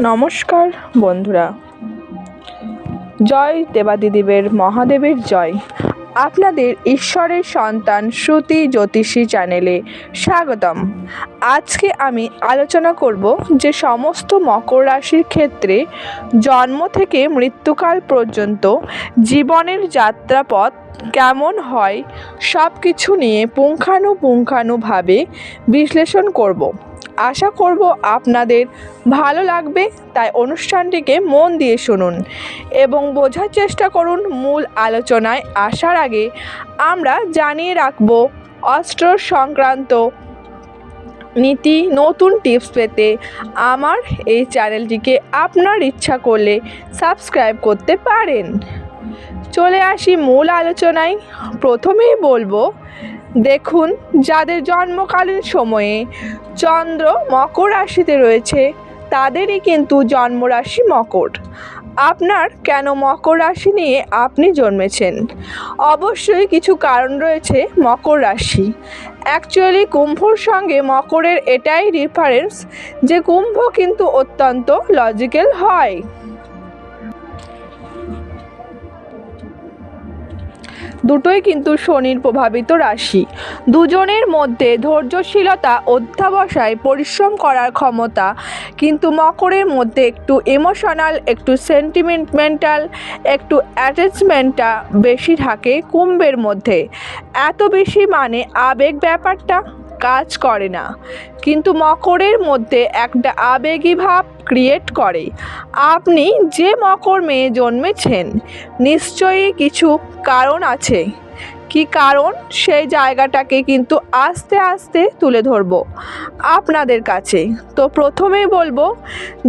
নমস্কার বন্ধুরা, জয় দেবাদিদেবের মহাদেবের জয়। আপনাদের ঈশ্বরের সন্তান শ্রুতি জ্যোতিষী চ্যানেলে স্বাগতম। আজকে আমি আলোচনা করব যে সমস্ত মকর রাশির ক্ষেত্রে জন্ম থেকে মৃত্যুকাল পর্যন্ত জীবনের যাত্রাপথ কেমন হয় সব কিছু নিয়ে পুঙ্খানুপুঙ্খানুভাবে বিশ্লেষণ করব। আশা করব আপনাদের ভালো লাগবে, তাই অনুষ্ঠানটিকে মন দিয়ে শুনুন এবং বোঝার চেষ্টা করুন। মূল আলোচনায় আসার আগে আমরা জানিয়ে রাখব, অস্ত্র সংক্রান্ত নীতি নতুন টিপস পেতে আমার এই চ্যানেলটিকে আপনার ইচ্ছা করলে সাবস্ক্রাইব করতে পারেন। চলে আসি মূল আলোচনায়। প্রথমেই বলবো, দেখুন, যাদের জন্মকালীন সময়ে চন্দ্র মকর রাশিতে রয়েছে তাদেরই কিন্তু জন্মরাশি মকর। আপনার কেন মকর রাশি নিয়ে আপনি জন্মেছেন? অবশ্যই কিছু কারণ রয়েছে মকর রাশি। অ্যাকচুয়ালি কুম্ভর সঙ্গে মকরের এটাই ডিফারেন্স যে কুম্ভ কিন্তু অত্যন্ত লজিক্যাল হয়। দুটোই কিন্তু শনির প্রভাবিত রাশি। দুজনের মধ্যে ধৈর্যশীলতা, অধ্যাবসায়, পরিশ্রম করার ক্ষমতা কিন্তু মকরের মধ্যে একটু ইমোশনাল, একটু সেন্টিমেন্টাল, একটু অ্যাটাচমেন্টটা বেশি থাকে কুম্ভের মধ্যে। এত বেশি মানে আবেগ ব্যাপারটা কাজ করে না, কিন্তু মকরের মধ্যে একটা আবেগী ভাব ক্রিয়েট করে। আপনি যে মকর মেয়ে জন্মেছেন নিশ্চয়ই কিছু কারণ আছে। কি কারণ, সেই জায়গাটাকে কিন্তু আস্তে আস্তে তুলে ধরব আপনাদের কাছে। তো প্রথমেই বলবো,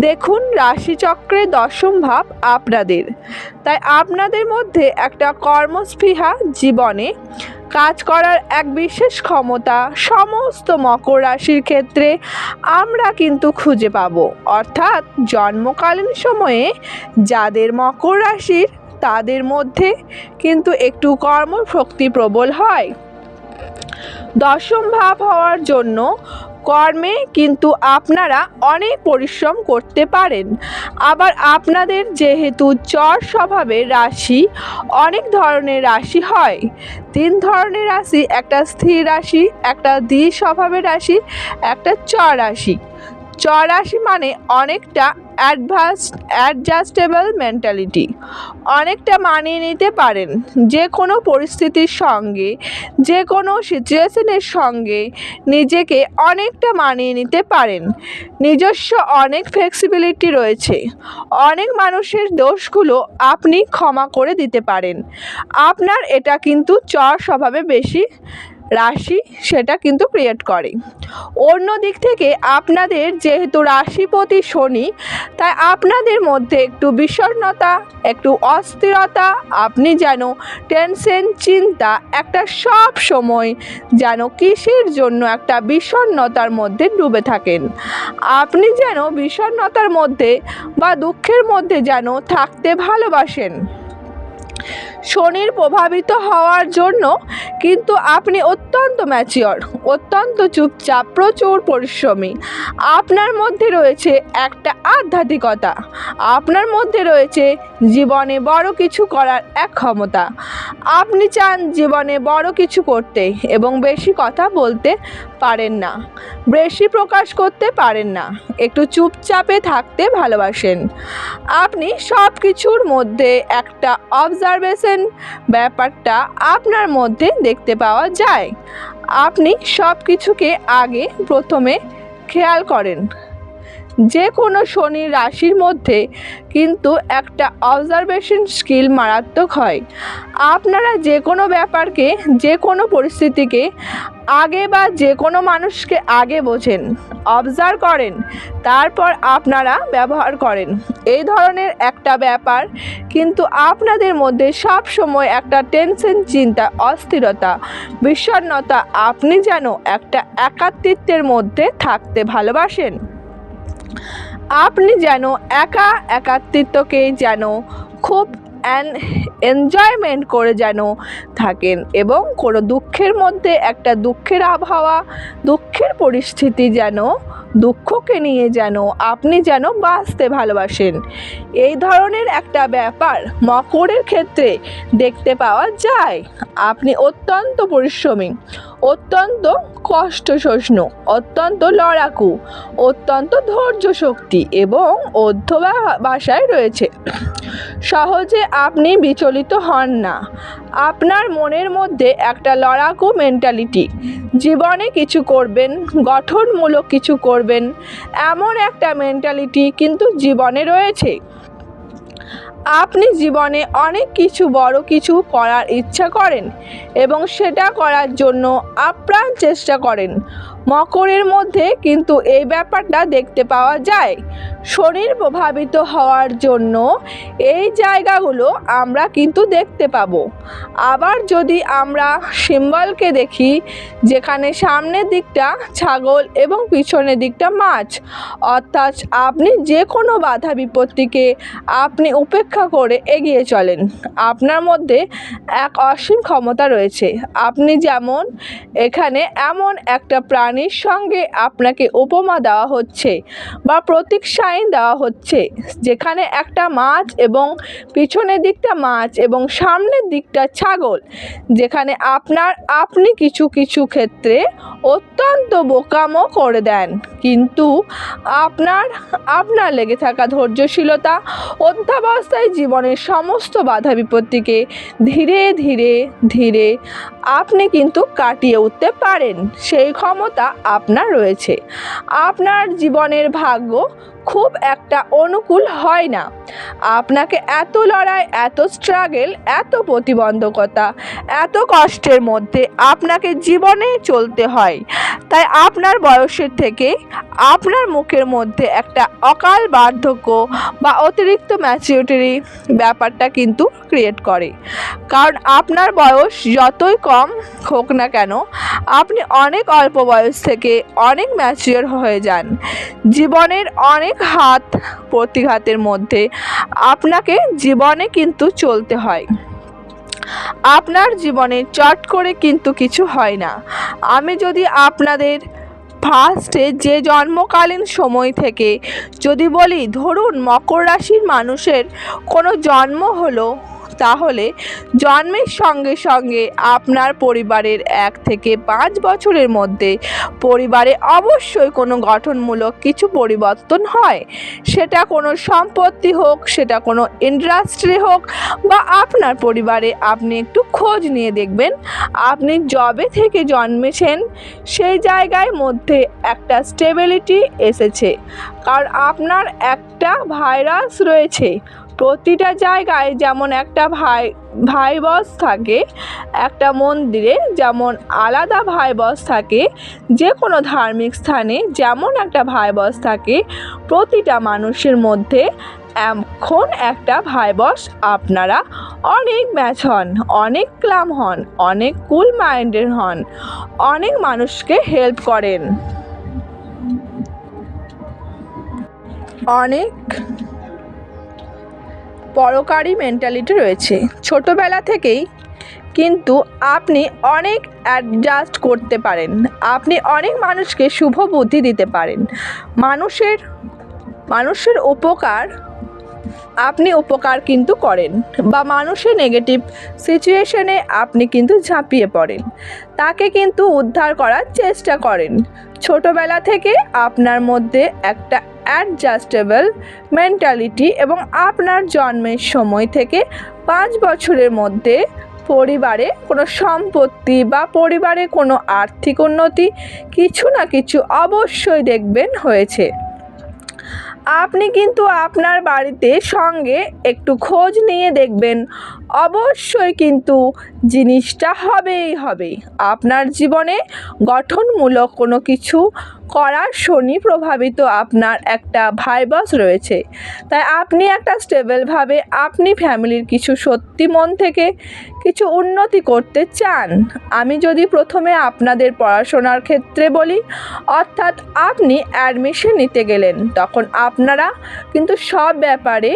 দেখুন, রাশিচক্রের দশম ভাব আপনাদের, তাই আপনাদের মধ্যে একটা কর্মস্পৃহা, জীবনে কাজ করার এক বিশেষ ক্ষমতা সমস্ত মকর রাশির ক্ষেত্রে আমরা কিন্তু খুঁজে পাব। অর্থাৎ জন্মকালীন সময়ে যাদের মকর রাশির তাদের মধ্যে কিন্তু একটু কর্মশক্তি প্রবল হয়। দশম ভাব হওয়ার জন্য কর্মে কিন্তু আপনারা অনেক পরিশ্রম করতে পারেন। আবার আপনাদের যেহেতু চর স্বভাবের রাশি, অনেক ধরনের রাশি হয়। 3 ধরনের রাশি, একটা স্থির রাশি, একটা দ্বি স্বভাবের রাশি, একটা চর রাশি। চর রাশি মানে অনেকটা অ্যাডজাস্টেবল মেন্টালিটি, অনেকটা মানিয়ে নিতে পারেন যে কোনো পরিস্থিতির সঙ্গে, যে কোনো সিচুয়েশনের সঙ্গে নিজেকে অনেকটা মানিয়ে নিতে পারেন। নিজস্ব অনেক ফ্লেক্সিবিলিটি রয়েছে। অনেক মানুষের দোষগুলো আপনি ক্ষমা করে দিতে পারেন। আপনার এটা কিন্তু চর স্বভাবে বেশি রাশি সেটা কিন্তু ক্রিয়েট করে। অন্য দিক থেকে আপনাদের যেহেতু রাশিপতি শনি, তাই আপনাদের মধ্যে একটু বিষণ্ণতা, একটু অস্থিরতা, আপনি যেন টেনশন, চিন্তা, একটা সব সময় যেন কিসের জন্য একটা বিষণ্ণতার মধ্যে ডুবে থাকেন। আপনি যেন বিষণ্ণতার মধ্যে বা দুঃখের মধ্যে যেন থাকতে ভালোবাসেন। শনির প্রভাবিত হওয়ার জন্য কিন্তু আপনি অত্যন্ত ম্যাচিওর, অত্যন্ত চুপচাপ, প্রচুর পরিশ্রমী। আপনার মধ্যে রয়েছে একটা আধ্যাত্মিকতা, আপনার মধ্যে রয়েছে জীবনে বড় কিছু করার এক ক্ষমতা। আপনি চান জীবনে বড় কিছু করতে এবং বেশি কথা বলতে পারেন না, বেশি প্রকাশ করতে পারেন না, একটু চুপচাপে থাকতে ভালোবাসেন। আপনি সব কিছুর মধ্যে একটা অবজারভেশন ব্যাপারটা আপনার মধ্যে দেখতে পাওয়া যায়। আপনি সব কিছুকে আগে প্রথমে খেয়াল করেন। যে কোনো শনি রাশির মধ্যে কিন্তু একটা অবজারভেশন স্কিল মারাত্মক হয়। আপনারা যে কোনো ব্যাপারকে, যে কোনো পরিস্থিতিকে আগে বা যে কোনো মানুষকে আগে বোঝেন, অবজার্ভ করেন, তারপর আপনারা ব্যবহার করেন। এই ধরনের একটা ব্যাপার কিন্তু আপনাদের মধ্যে সব সময় একটা টেনশন, চিন্তা, অস্থিরতা, বিষণ্ণতা, আপনি যেন একটা একাকিত্বের মধ্যে থাকতে ভালোবাসেন। আপনি যেন একাকিত্বকে যেন খুব এনজয়মেন্ট করে যেন থাকেন এবং কোনো দুঃখের মধ্যে একটা দুঃখের আবহাওয়া, দুঃখের পরিস্থিতি যেন দুঃখকে নিয়ে আপনি যেন বাঁচতে ভালোবাসেন। এই ধরনের একটা ব্যাপার মকরের ক্ষেত্রে দেখতে পাওয়া যায়। আপনি অত্যন্ত পরিশ্রমী, অত্যন্ত কষ্ট সহিষ্ণু, অত্যন্ত লড়াকু, অত্যন্ত ধৈর্য শক্তি এবং অধ্যবসায় রয়েছে। সহজে আপনি বিচলিত হন না। আপনার মনের মধ্যে একটা লড়াকু মেন্টালিটি, জীবনে কিছু করবেন, গঠনমূলক কিছু করবেন, এমন একটা মেন্টালিটি কিন্তু জীবনে রয়েছে। আপনি জীবনে অনেক কিছু বড় কিছু করার ইচ্ছা করেন এবং সেটা করার জন্য আপ্রাণ চেষ্টা করেন। মকরের মধ্যে কিন্তু এই ব্যাপারটা দেখতে পাওয়া যায়। শরীর প্রভাবিত হওয়ার জন্য এই জায়গাগুলো আমরা কিন্তু দেখতে পাবো। আবার যদি আমরা সিম্বলকে দেখি, যেখানে সামনের দিকটা ছাগল এবং পিছনের দিকটা মাছ, অর্থাৎ আপনি যে কোনো বাধা বিপত্তিকে আপনি উপেক্ষা করে এগিয়ে চলেন। আপনার মধ্যে এক অসীম ক্ষমতা রয়েছে। আপনি যেমন এখানে এমন একটা প্রাণীর সঙ্গে আপনাকে উপমা দেওয়া হচ্ছে বা প্রতীক সাইন দেওয়া হচ্ছে, যেখানে একটা মাছ এবং পিছনের দিকটা মাছ এবং সামনের দিকটা ছাগল, যেখানে আপনি কিছু কিছু ক্ষেত্রে অত্যন্ত বোকামো করে দেন, কিন্তু আপনার লেগে থাকা ধৈর্যশীলতা, অধ্যাবস্থায় জীবনের সমস্ত বাধা বিপত্তিকে ধীরে ধীরে ধীরে আপনি কিন্তু কাটিয়ে উঠতে পারেন। সেই ক্ষমতা আপনার রয়েছে। আপনার জীবনের ভাগ্য খুব একটা অনুকূল হয় না। আপনাকে এত লড়াই, এত স্ট্রাগল, এত প্রতিবন্ধকতা, এত কষ্টের মধ্যে আপনাকে জীবনে চলতে হয়। তাই আপনার বয়সের থেকে আপনার মুখের মধ্যে একটা অকাল বার্ধক্য বা অতিরিক্ত ম্যাচিউরিটি ব্যাপারটা কিন্তু ক্রিয়েট করে। কারণ আপনার বয়স যতই কম হোক না কেন, আপনি অনেক অল্প বয়স থেকে অনেক ম্যাচিওর হয়ে যান। জীবনের অনেক হাত প্রতিঘাতের মধ্যে আপনাকে জীবনে কিন্তু চলতে হয়। আপনার জীবনে চট করে কিন্তু কিছু হয় না। আমি যদি আপনাদের ফার্স্টে যে জন্মকালীন সময় থেকে যদি বলি, ধরুন মকর রাশির মানুষের কোনো জন্ম হলো, তাহলে জন্মের সঙ্গে সঙ্গে আপনার পরিবারের 1 থেকে 5 বছরের মধ্যে পরিবারে অবশ্যই কোনো গঠনমূলক কিছু পরিবর্তন হয়। সেটা কোনো সম্পত্তি হোক, সেটা কোনো ইন্ডাস্ট্রি হোক, বা আপনার পরিবারে আপনি একটু খোঁজ নিয়ে দেখবেন, আপনি যবে থেকে জন্মেছেন সেই জায়গায় মধ্যে একটা স্টেবিলিটি এসেছে। কারণ আপনার একটা ভাইরাস রয়েছে। প্রতিটা জায়গায় যেমন একটা ভাইবস থাকে, একটা মন্দিরে যেমন আলাদা ভাইবস থাকে, যে কোনো ধার্মিক স্থানে যেমন একটা ভাইবস থাকে, প্রতিটা মানুষের মধ্যে এখন একটা ভাইবস। আপনারা অনেক ম্যাচ হন, অনেক ক্লাম হন, অনেক কুল মাইন্ডের হন, অনেক মানুষকে হেল্প করেন, অনেক পরোপকারী মেন্টালিটি রয়েছে। ছোটবেলা থেকেই কিন্তু আপনি অনেক অ্যাডজাস্ট করতে পারেন। আপনি অনেক মানুষকে শুভ বুদ্ধি দিতে পারেন। মানুষের উপকার কিন্তু করেন, বা মানুষের নেগেটিভ সিচুয়েশনে আপনি কিন্তু ঝাঁপিয়ে পড়েন, তাকে কিন্তু উদ্ধার করার চেষ্টা করেন। ছোটবেলা থেকে আপনার মধ্যে একটা অ্যাডজাস্টেবল মেন্টালিটি, এবং আপনার জন্মের সময় থেকে 5 বছরের মধ্যে পরিবারে কোনো সম্পত্তি বা পরিবারে কোনো আর্থিক উন্নতি কিছু না কিছু অবশ্যই দেখবেন হয়েছে। আপনি কিন্তু আপনার বাড়িতে সঙ্গে একটু খোঁজ নিয়ে দেখবেন, অবশ্যই কিন্তু জিনিসটা হবেই হবে। আপনার জীবনে গঠনমূলক কোনো কিছু করার শনি প্রভাবিত আপনার একটা ভাইবাস রয়েছে। তাই আপনি একটা স্টেবলভাবে আপনি ফ্যামিলির কিছু সত্যি মন থেকে কিছু উন্নতি করতে চান। আমি যদি প্রথমে আপনাদের পড়াশোনার ক্ষেত্রে বলি, অর্থাৎ আপনি অ্যাডমিশন নিতে গেলেন, তখন আপনারা কিন্তু সব ব্যাপারে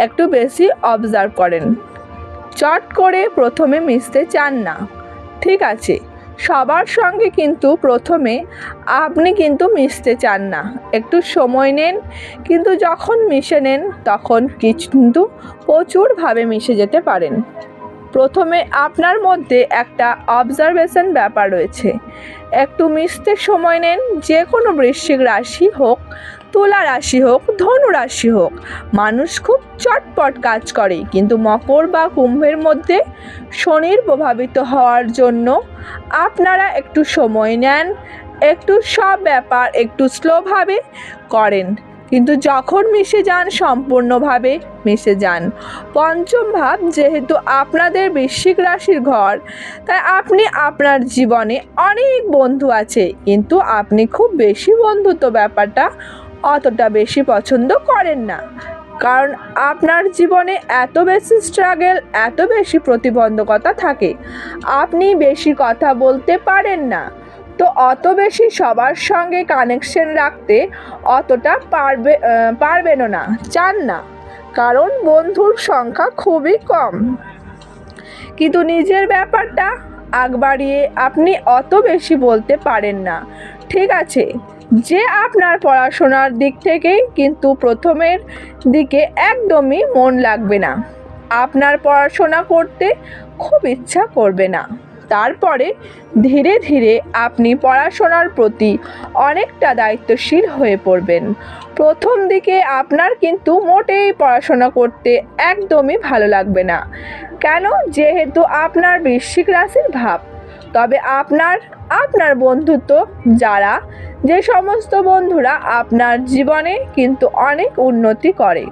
একটু বেশি অবজার্ভ করেন, চট করে প্রথমে মিশতে চান না। ঠিক আছে, সবার সঙ্গে কিন্তু প্রথমে আপনি কিন্তু মিশতে চান না, একটু সময় নেন, কিন্তু যখন মিশে নেন তখন কিন্তু প্রচুরভাবে মিশে যেতে পারেন। প্রথমে আপনার মধ্যে একটা অবজারভেশন ব্যাপার রয়েছে, একটু মিশতে সময় নেন। যে কোনো বৃশ্চিক রাশি হোক, তুলা রাশি হোক, ধনু রাশি হোক, মানুষ খুব চটপট কাজ করে, কিন্তু মকর বা কুম্ভের মধ্যে শনির প্রভাবিত হওয়ার জন্য আপনারা একটু সময় নেন, একটু সব ব্যাপার একটু স্লোভাবে করেন, কিন্তু যখন মিশে যান সম্পূর্ণভাবে মিশে যান। পঞ্চম ভাব যেহেতু আপনাদের বৃশ্চিক রাশির ঘর, তাই আপনি আপনার জীবনে অনেক বন্ধু আছে, কিন্তু আপনি খুব বেশি বন্ধুত্ব ব্যাপারটা অতটা বেশি পছন্দ করেন না, কারণ আপনার জীবনে এত বেশি স্ট্রাগল, এত বেশি প্রতিবন্ধকতা থাকে, আপনি বেশি কথা বলতে পারেন না, তো অত বেশি সবার সঙ্গে কানেকশন রাখতে অতটা পারবেনও না, চান না, কারণ বন্ধুর সংখ্যা খুবই কম। কিন্তু নিজের ব্যাপারটা আগ বাড়িয়ে আপনি অত বেশি বলতে পারেন না। ঠিক আছে, যে আপনার পড়াশোনার দিক থেকেই কিন্তু প্রথমের দিকে একদমই মন লাগবে না, আপনার পড়াশোনা করতে খুব ইচ্ছা করবে না, তারপরে ধীরে ধীরে আপনি পড়াশোনার প্রতি অনেকটা দায়িত্বশীল হয়ে পড়বেন। প্রথম দিকে আপনার কিন্তু মোটেই পড়াশোনা করতে একদমই ভালো লাগবে না, কেন? যেহেতু আপনার বৃশ্চিক রাশির ভাব। তবে আপনার বন্ধুত্ব যে সমস্ত বন্ধুরা আপনার জীবনে কিন্তু অনেক উন্নতি করে,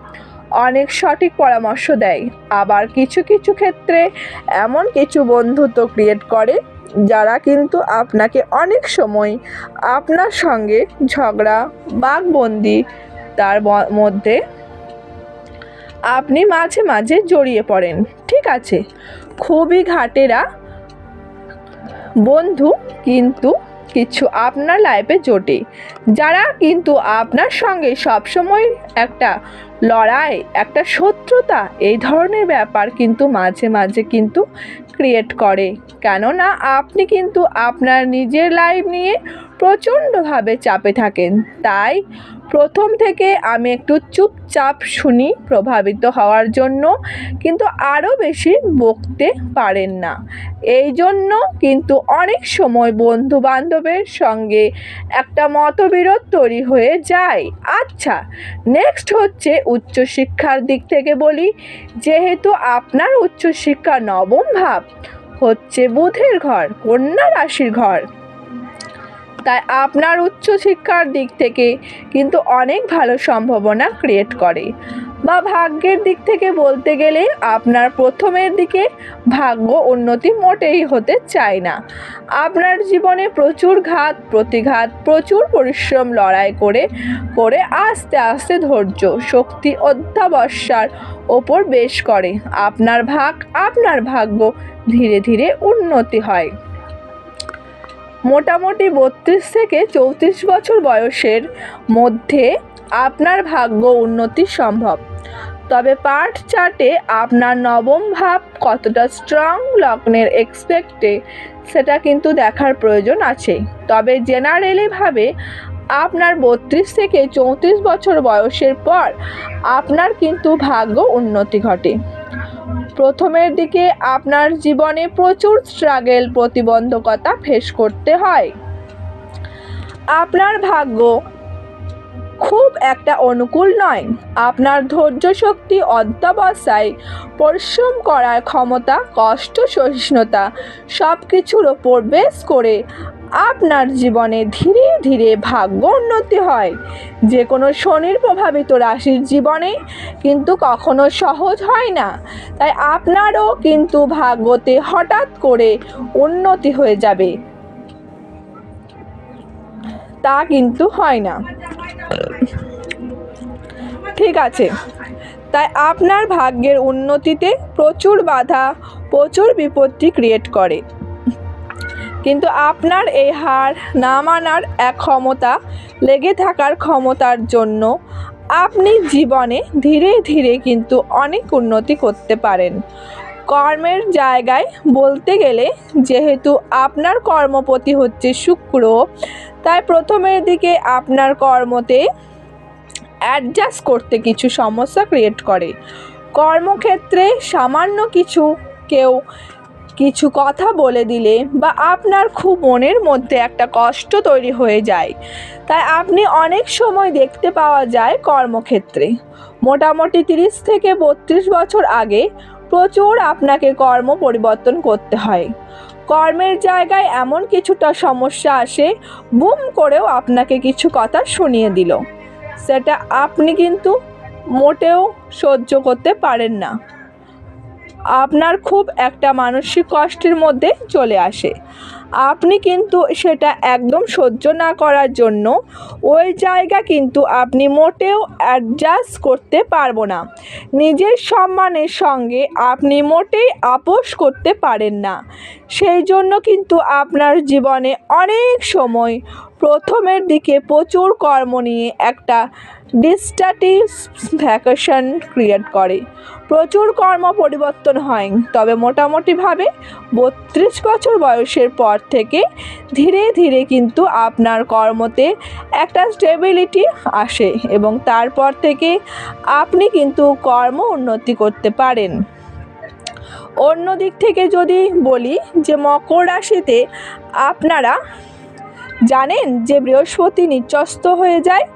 অনেক সঠিক পরামর্শ দেয়, আবার কিছু কিছু ক্ষেত্রে এমন কিছু বন্ধুত্ব ক্রিয়েট করে যারা কিন্তু আপনাকে অনেক সময় আপনার সঙ্গে ঝগড়া বাকবন্দি তার মধ্যে আপনি মাঝে মাঝে জড়িয়ে পড়েন। ঠিক আছে, খুবই ঘাটেরা বন্ধু কিন্তু কিছু আপনার লাইফে জোটে, যারা কিন্তু আপনার সঙ্গে সবসময় একটা লড়াই, একটা শত্রুতা এই ধরনের ব্যাপার কিন্তু মাঝে মাঝে কিন্তু ক্রিয়েট করে, কেননা আপনি কিন্তু আপনার নিজের লাইফ নিয়ে প্রচণ্ডভাবে চাপে থাকেন। তাই প্রথম থেকে আমি একটু চুপচাপ শুনি, প্রভাবিত হওয়ার জন্য কিন্তু আরও বেশি বকতে পারেন না, এই জন্য কিন্তু অনেক সময় বন্ধু বান্ধবের সঙ্গে একটা মতবিরোধ তৈরি হয়ে যায়। আচ্ছা, নেক্সট হচ্ছে উচ্চশিক্ষার দিক থেকে বলি, যেহেতু আপনার উচ্চশিক্ষা নবম ভাব হচ্ছে বুধের ঘর, কন্যা রাশির ঘর, তাই আপনার উচ্চশিক্ষার দিক থেকে কিন্তু অনেক ভালো সম্ভাবনা ক্রিয়েট করে, বা ভাগ্যের দিক থেকে বলতে গেলে আপনার প্রথমের দিকে ভাগ্য উন্নতি মোটেই হতে চায় না। আপনার জীবনে প্রচুর ঘাত প্রতিঘাত, প্রচুর পরিশ্রম লড়াই করে আস্তে আস্তে ধৈর্য শক্তি অধ্যাবসার ওপর বেশ করে আপনার ভাগ্য ধীরে ধীরে উন্নতি হয়। মোটামুটি 32 থেকে 34 বছর বয়সের মধ্যে আপনার ভাগ্য উন্নতি সম্ভব। তবে পার্ট চার্টে আপনার নবম ভাব কতটা স্ট্রং লগ্নের এক্সপেক্টে সেটা কিন্তু দেখার প্রয়োজন আছে। তবে জেনারেলিভাবে আপনার 32 থেকে 34 বছর বয়সের পর আপনার কিন্তু ভাগ্য উন্নতি ঘটে। প্রথমের দিকে আপনার জীবনে প্রচুর স্ট্রাগল প্রতিবন্ধকতা ফেস করতে হয়। আপনার ভাগ্য খুব একটা অনুকূল নয়। আপনার ধৈর্য শক্তি, অধ্যবসায়, পরিশ্রম করার ক্ষমতা, কষ্ট সহিষ্ণুতা সব কিছুর ওপর বেস করে আপনার জীবনে ধীরে ধীরে ভাগ্য উন্নতি হয়। যে কোনো শনির প্রভাবিত রাশির জীবনে কিন্তু কখনো সহজ হয় না, তাই আপনারও কিন্তু ভাগ্যতে হঠাৎ করে উন্নতি হয়ে যাবে তা কিন্তু হয় না। ঠিক আছে, তাই আপনার ভাগ্যের উন্নতিতে প্রচুর বাধা, প্রচুর বিপত্তি ক্রিয়েট করে, কিন্তু আপনার এই হার না মানার এক ক্ষমতা, লেগে থাকার ক্ষমতার জন্য আপনি জীবনে ধীরে ধীরে কিন্তু অনেক উন্নতি করতে পারেন। কর্মের জায়গায় বলতে গেলে যেহেতু আপনার কর্মপতি হচ্ছে শুক্র, তাই প্রথমের দিকে আপনার কর্মতে অ্যাডজাস্ট করতে কিছু সমস্যা ক্রিয়েট করে। কর্মক্ষেত্রে সামান্য কেউ কিছু কথা বলে দিলে বা আপনার খুব মনের মধ্যে একটা কষ্ট তৈরি হয়ে যায়। তাই আপনি অনেক সময় দেখতে পাওয়া যায় কর্মক্ষেত্রে মোটামুটি 30 থেকে 32 বছর আগে প্রচুর আপনাকে কর্ম পরিবর্তন করতে হয়। কর্মের জায়গায় এমন কিছুটা সমস্যা আসে, বুম করেও আপনাকে কিছু কথা শুনিয়ে দিল, সেটা আপনি কিন্তু মোটেও সহ্য করতে পারেন না। আপনার খুব একটা মানসিক কষ্টের মধ্যে চলে আসে। আপনি কিন্তু সেটা একদম সহ্য না করার জন্য ওই জায়গা কিন্তু আপনি মোটেও অ্যাডজাস্ট করতে পারবো না। নিজের সম্মানের সঙ্গে আপনি মোটেই আপোস করতে পারেন না। সেই জন্য কিন্তু আপনার জীবনে অনেক সময় প্রথমের দিকে প্রচুর কর্ম নিয়ে একটা ডিসস্যাটিসফ্যাকশন ক্রিয়েট করে। প্রচুর কর্ম পরিবর্তন হয়, তবে মোটামুটিভাবে 32 বছর বয়সের পর থেকে ধীরে ধীরে কিন্তু আপনার কর্মতে একটা স্টেবিলিটি আসে এবং তারপর থেকে আপনি কিন্তু কর্ম উন্নতি করতে পারেন। অন্য দিক থেকে যদি বলি যে মকর রাশিতে আপনারা জানেন যে বৃহস্পতি নিচস্থ হয়ে যায়,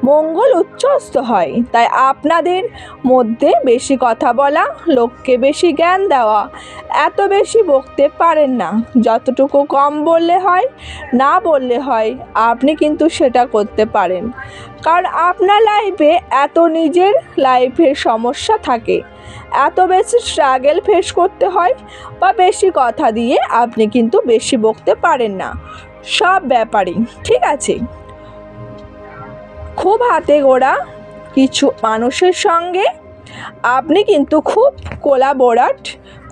মঙ্গল উচ্চস্থ হয়, তাই আপনাদের মধ্যে বেশি কথা বলা, লোককে বেশি জ্ঞান দেওয়া, এত বেশি বকতে পারেন না। যতটুকু কম বললে হয়, না বললে হয়, আপনি কিন্তু সেটা করতে পারেন। কারণ আপনার লাইফে এত নিজের লাইফের সমস্যা থাকে, এত বেশি স্ট্রাগল ফেস করতে হয় বা বেশি কথা দিয়ে আপনি কিন্তু বেশি বকতে পারেন না সব ব্যাপারই, ঠিক আছে। খুব হাতে গোড়া কিছু মানুষের সঙ্গে আপনি কিন্তু খুব কোলাবোরেট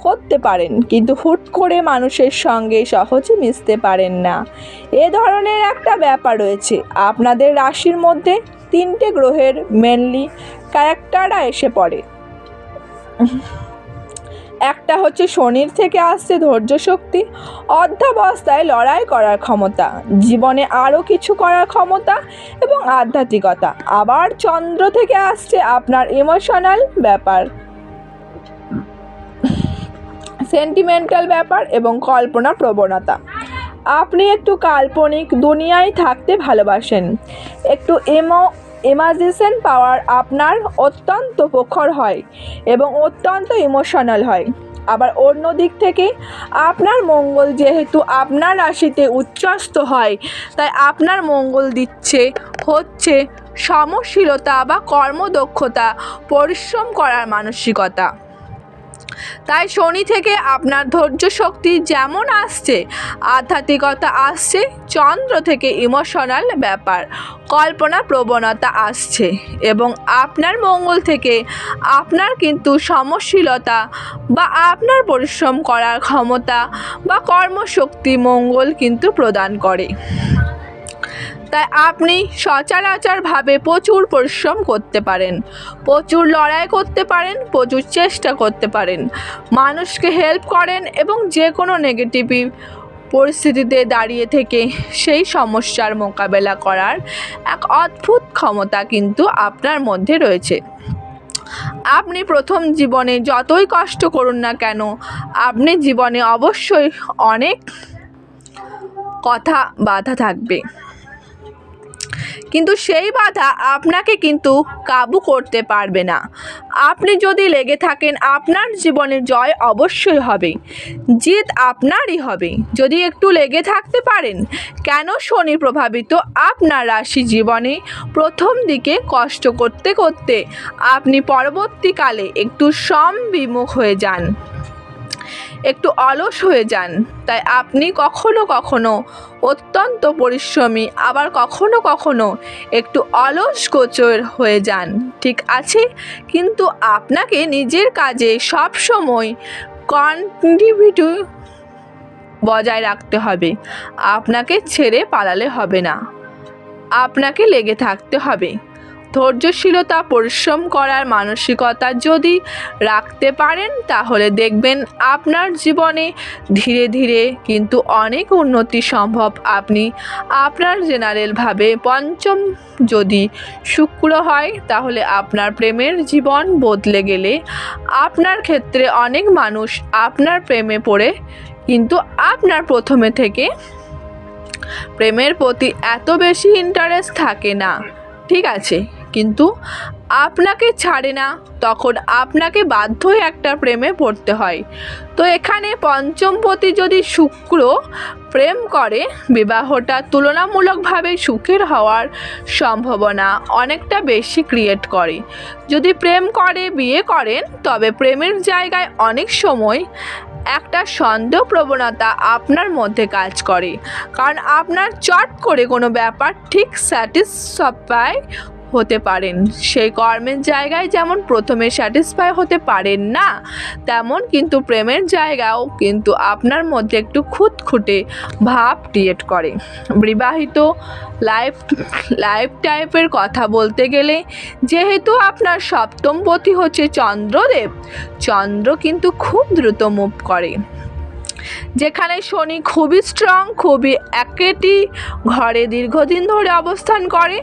করতে পারেন, কিন্তু হুট করে মানুষের সঙ্গে সহজে মিশতে পারেন না। এ ধরনের একটা ব্যাপার রয়েছে। আপনাদের রাশির মধ্যে 3টে গ্রহের মেনলি ক্যারেক্টাররা এসে পড়ে। একটা হচ্ছে শনির থেকে আসছে ধৈর্য শক্তি, অর্ধাবস্থায় লড়াই করার ক্ষমতা, জীবনে আরও কিছু করার ক্ষমতা এবং আধ্যাত্মিকতা। আবার চন্দ্র থেকে আসছে আপনার ইমোশনাল ব্যাপার, সেন্টিমেন্টাল ব্যাপার এবং কল্পনা প্রবণতা। আপনি একটু কাল্পনিক দুনিয়ায় থাকতে ভালোবাসেন, একটু ইমাজিনেশন পাওয়ার আপনার অত্যন্ত প্রখর হয় এবং অত্যন্ত ইমোশনাল হয়। আবার অন্য দিক থেকে আপনার মঙ্গল যেহেতু আপনার রাশিতে উচ্চস্থ হয়, তাই আপনার মঙ্গল হচ্ছে সমশীলতা বা কর্মদক্ষতা, পরিশ্রম করার মানসিকতা। তাই শনি থেকে আপনার ধৈর্য শক্তি যেমন আসছে, আধ্যাত্মিকতা আসছে, চন্দ্র থেকে ইমোশনাল ব্যাপার, কল্পনা প্রবণতা আসছে এবং আপনার মঙ্গল থেকে আপনার কিন্তু সমশীলতা বা আপনার পরিশ্রম করার ক্ষমতা বা কর্মশক্তি মঙ্গল কিন্তু প্রদান করে। তাই আপনি সচরাচরভাবে প্রচুর পরিশ্রম করতে পারেন, প্রচুর লড়াই করতে পারেন, প্রচুর চেষ্টা করতে পারেন, মানুষকে হেল্প করেন এবং যে কোনো নেগেটিভ পরিস্থিতিতে দাঁড়িয়ে থেকে সেই সমস্যার মোকাবেলা করার এক অদ্ভুত ক্ষমতা কিন্তু আপনার মধ্যে রয়েছে। আপনি প্রথম জীবনে যতই কষ্ট করুন না কেন, আপনি জীবনে অবশ্যই অনেক বাধা থাকবে, কিন্তু সেই বাধা আপনাকে কিন্তু কাবু করতে পারবে না। আপনি যদি লেগে থাকেন, আপনার জীবনে জয় অবশ্যই হবে, জিত আপনারই হবে যদি একটু লেগে থাকতে পারেন। কেন শনি প্রভাবিত আপনার রাশি জীবনে প্রথম দিকে কষ্ট করতে করতে আপনি পরবর্তীকালে একটু বিমুখ হয়ে যান, একটু অলস হয়ে যান। তাই আপনি কখনো কখনো অত্যন্ত পরিশ্রমী, আবার কখনো কখনো একটু অলস গোচর হয়ে যান, ঠিক আছে। কিন্তু আপনাকে নিজের কাজে সব সময় কন্টিনিউটি বজায় রাখতে হবে। আপনাকে ছেড়ে পালালে হবে না, আপনাকে লেগে থাকতে হবে। ধৈর্যশীলতা, পরিশ্রম করার মানসিকতা যদি রাখতে পারেন তাহলে দেখবেন আপনার জীবনে ধীরে ধীরে কিন্তু অনেক উন্নতি সম্ভব। আপনি আপনার জেনারেলভাবে পঞ্চম যদি শুক্র হয় তাহলে আপনার প্রেমের জীবন বদলে গেলে আপনার ক্ষেত্রে অনেক মানুষ আপনার প্রেমে পড়ে কিন্তু আপনার প্রথমে থেকে প্রেমের প্রতি এত বেশি ইন্টারেস্ট থাকে না, ঠিক আছে, কিন্তু আপনাকে ছাড়ে না, তখন আপনাকে বাধ্যই একটা প্রেমে পড়তে হয়। তো এখানে পঞ্চমপতি যদি শুক্র প্রেম করে বিবাহটা তুলনামূলকভাবে সুখের হওয়ার সম্ভাবনা অনেকটা বেশি ক্রিয়েট করে। যদি প্রেম করে বিয়ে করেন তবে প্রেমের জায়গায় অনেক সময় একটা সন্দেহ প্রবণতা আপনার মধ্যে কাজ করে, কারণ আপনার চট করে কোনো ব্যাপার ঠিক স্যাটিসফাই হতে পারেন। সেই কর্মের জায়গায় যেমন প্রথমে স্যাটিসফাই হতে পারেন না, তেমন কিন্তু প্রেমের জায়গাও কিন্তু আপনার মধ্যে একটু খুঁতখুঁটে ভাব ক্রিয়েট করে। বিবাহিত লাইফ টাইপের কথা বলতে গেলে যেহেতু আপনার সপ্তমপতি হচ্ছে চন্দ্রদেব, চন্দ্র কিন্তু খুব দ্রুত মুভ করে। যেখানে শনি খুবই স্ট্রং, খুবই একটি ঘরে দীর্ঘদিন ধরে অবস্থান করে,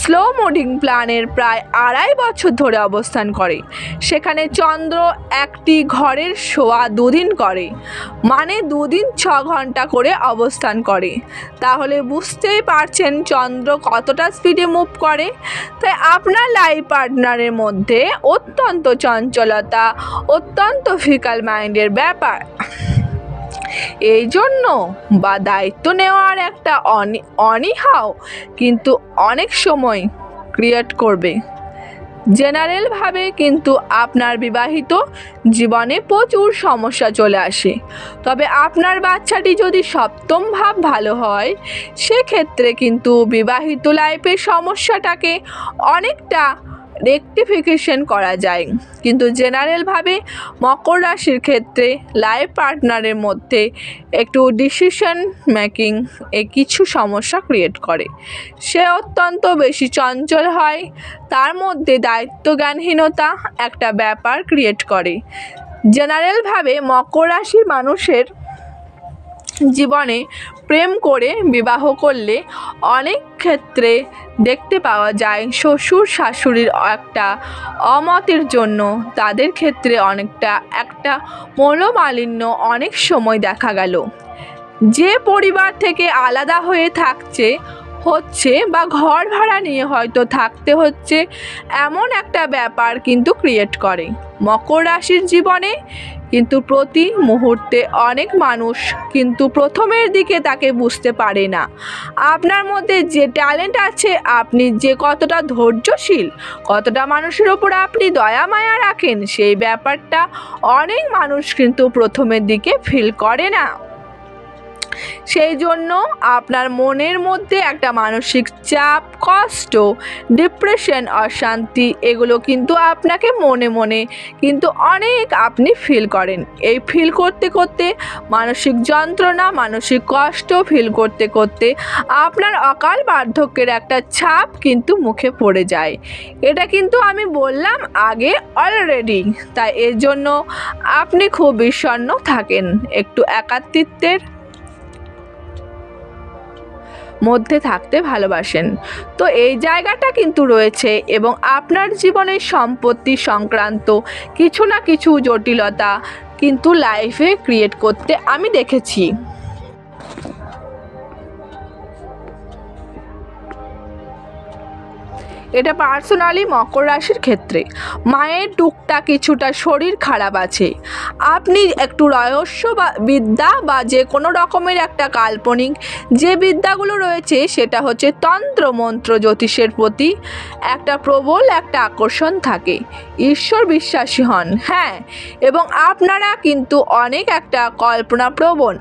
স্লো মুভিং প্ল্যানের প্রায় 2.5 বছর ধরে অবস্থান করে, সেখানে চন্দ্র একটি ঘরের সোয়া 2 দিন করে, মানে 2 দিন 6 ঘন্টা করে অবস্থান করে। তাহলে বুঝতেই পারছেন চন্দ্র কতটা স্পিডে মুভ করে। তাই আপনার লাইফ পার্টনারের মধ্যে অত্যন্ত চঞ্চলতা, অত্যন্ত ফিকাল মাইন্ডের ব্যাপার, এই জন্য বা দায়িত্ব নেওয়ার একটা অনীহাও কিন্তু অনেক সময় ক্রিয়েট করবে। জেনারেলভাবে কিন্তু আপনার বিবাহিত জীবনে প্রচুর সমস্যা চলে আসে, তবে আপনার বাচ্চাটি যদি সপ্তম ভাব ভালো হয় সেক্ষেত্রে কিন্তু বিবাহিত লাইফের সমস্যাটাকে অনেকটা রেকটিফিকেশন করা যায়। কিন্তু জেনারেলভাবে মকর রাশির ক্ষেত্রে লাইফ পার্টনারের মধ্যে একটু ডিসিশন মেকিং কিছু সমস্যা ক্রিয়েট করে। সে অত্যন্ত বেশি চঞ্চল হয়, তার মধ্যে দায়িত্বজ্ঞানহীনতা একটা ব্যাপার ক্রিয়েট করে। জেনারেলভাবে মকর রাশির মানুষের জীবনে প্রেম করে বিবাহ করলে অনেক ক্ষেত্রে দেখতে পাওয়া যায় শ্বশুর শাশুড়ির একটা অমতের জন্য তাদের ক্ষেত্রে অনেকটা একটা মনোমালিন্য অনেক সময় দেখা গেল। যে পরিবার থেকে আলাদা হয়ে হচ্ছে বা ঘর ভাড়া নিয়ে হয়তো থাকতে হচ্ছে, এমন একটা ব্যাপার কিন্তু ক্রিয়েট করে মকর রাশির জীবনে। কিন্তু প্রতি মুহূর্তে অনেক মানুষ কিন্তু প্রথমের দিকে তাকে বুঝতে পারে না। আপনার মধ্যে যে ট্যালেন্ট আছে, আপনি যে কতটা ধৈর্যশীল, কতটা মানুষের ওপর আপনি দয়া মায়া রাখেন, সেই ব্যাপারটা অনেক মানুষ কিন্তু প্রথমের দিকে ফিল করে না। সেই জন্য আপনার মনের মধ্যে একটা মানসিক চাপ, কষ্ট, ডিপ্রেশন, অশান্তি এগুলো কিন্তু আপনাকে মনে মনে কিন্তু অনেক আপনি ফিল করেন। এই ফিল করতে করতে মানসিক যন্ত্রণা, মানসিক কষ্ট ফিল করতে করতে আপনার অকাল বার্ধক্যের একটা ছাপ কিন্তু মুখে পড়ে যায়। এটা কিন্তু আমি বললাম আগে অলরেডি, তাই এর জন্য আপনি খুব বিষণ্ণ থাকেন, একটু একাকিত্বের মধ্যে থাকতে ভালোবাসেন। তো এই জায়গাটা কিন্তু রয়েছে এবং আপনার জীবনের সম্পত্তি সংক্রান্ত কিছু না কিছু জটিলতা কিন্তু লাইফে ক্রিয়েট করতে আমি দেখেছি। এটা পার্সোনালি মকর রাশির ক্ষেত্রে মায়ের টুকটাক কিছুটা শরীর খারাপ আছে। আপনি একটু রহস্য বা বিদ্যা বা যে কোনো রকমের একটা কাল্পনিক যে বিদ্যাগুলো রয়েছে সেটা হচ্ছে তন্ত্র মন্ত্র জ্যোতিষের প্রতি একটা প্রবল একটা আকর্ষণ থাকে, ঈশ্বর বিশ্বাসী হন, হ্যাঁ, এবং আপনারা কিন্তু অনেক একটা কল্পনাপ্রবণ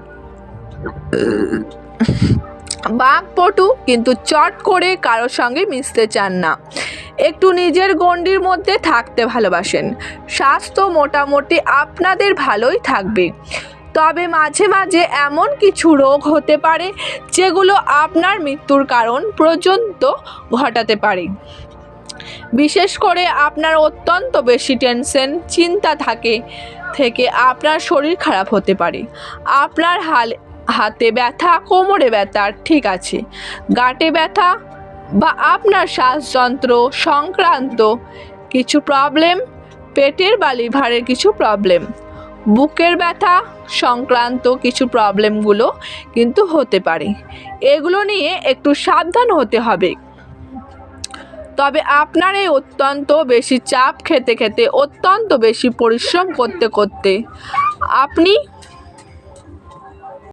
বাকপটু, কিন্তু চট করে কারোর সঙ্গে মিশতে চান না, একটু নিজের গণ্ডির মধ্যে থাকতে ভালোবাসেন। স্বাস্থ্য মোটামুটি আপনাদের ভালোই থাকবে, তবে মাঝে মাঝে এমন কিছু রোগ হতে পারে যেগুলো আপনার মৃত্যুর কারণ পর্যন্ত ঘটাতে পারে। বিশেষ করে আপনার অত্যন্ত বেশি টেনশন চিন্তা থেকে আপনার শরীর খারাপ হতে পারে। আপনার হাতে ব্যথা, কোমরে ব্যথা ঠিক আছে, গাঁটে ব্যথা বা আপনার শ্বাসযন্ত্র সংক্রান্ত কিছু প্রবলেম, পেটের বা লিভারের কিছু প্রবলেম, বুকের ব্যথা সংক্রান্ত কিছু প্রবলেমগুলো কিন্তু হতে পারে। এগুলো নিয়ে একটু সাবধান হতে হবে। তবে আপনার এই অত্যন্ত বেশি চাপ খেতে অত্যন্ত বেশি পরিশ্রম করতে আপনি